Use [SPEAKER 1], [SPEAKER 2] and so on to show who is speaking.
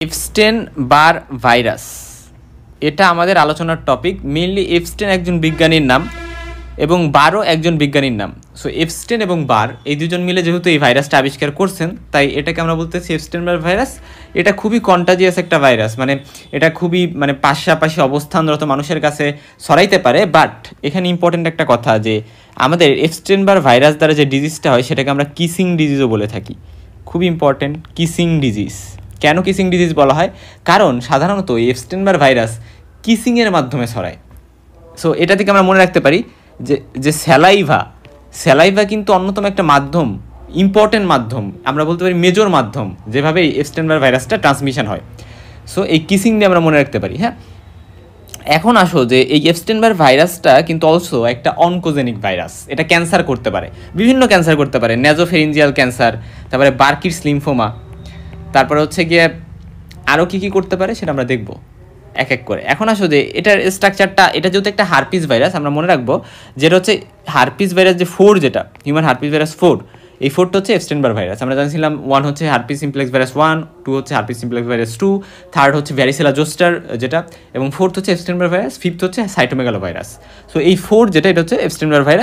[SPEAKER 1] Epstein বার virus এটা আমাদের আলোচনার টপিক। মেইনলি এপস্টেন একজন বিজ্ঞানীর নাম এবং বারও একজন বিজ্ঞানীর নাম। সো এপস্টেন এবং বার এই দুজন মিলে যেহেতু এই ভাইরাসটা আবিষ্কার করছেন, তাই এটাকে আমরা বলতেছি এপস্টেন বার ভাইরাস। এটা খুবই কন্টাজিয়াস একটা ভাইরাস, এটা খুবই পাশাপাশি অবস্থানরত মানুষের কাছে ছড়াইতে পারে। বাট এখানে ইম্পর্টেন্ট একটা কথা যে আমাদের এপস্টেন বার ভাইরাস দ্বারা যে ডিজিজটা হয় সেটাকে আমরা কিসিং ডিজিজও বলে থাকি। খুবই ইম্পর্টেন্ট, কিসিং ডিজিজ। কেন কিসিং ডিজিজ বলা হয়? কারণ সাধারণত এপস্টেন বার ভাইরাস কিসিংয়ের মাধ্যমে ছড়ায়। সো এটা থেকে আমরা মনে রাখতে পারি যে স্যালাইভা কিন্তু অন্যতম একটা মাধ্যম, ইম্পর্টেন্ট মাধ্যম, আমরা বলতে পারি মেজর মাধ্যম, যেভাবে এই এপস্টেন বার ভাইরাসটা ট্রান্সমিশন হয়। সো এই কিসিং দিয়ে আমরা মনে রাখতে পারি। হ্যাঁ, এখন আসো যে এই এপস্টেন বার ভাইরাসটা কিন্তু অলসো একটা অনকোজেনিক ভাইরাস। এটা ক্যান্সার করতে পারে, বিভিন্ন ক্যান্সার করতে পারে, নেজোফেরিঞ্জিয়াল ক্যান্সার, তারপরে বার্কিটস লিম্ফোমা, তারপরে হচ্ছে গিয়ে আরও কী কী করতে পারে সেটা আমরা দেখব এক এক করে। এখন আসো যে এটার স্ট্রাকচারটা, এটা যেহেতু একটা হারপিস ভাইরাস, আমরা মনে রাখবো যেটা হচ্ছে হারপিস ভাইরাস যে 4, যেটা হিউম্যান হারপিস ভাইরাস 4, এই 4টা হচ্ছে এপস্টেন বার ভাইরাস। আমরা জানছিলাম 1 হচ্ছে হারপিস সিমপ্লেক্স ভাইরাস 1, 2 হচ্ছে হারপিস সিমপ্লেক্স ভাইরাস 2, 3 হচ্ছে ভ্যারিসেলা জোস্টার যেটা, এবং 4th হচ্ছে এপস্টেন বার ভাইরাস, 5th হচ্ছে সাইটোমেগালো ভাইরাস। সো এই 4 যেটা, এটা হচ্ছে এপস্টেন বার ভাইরাস।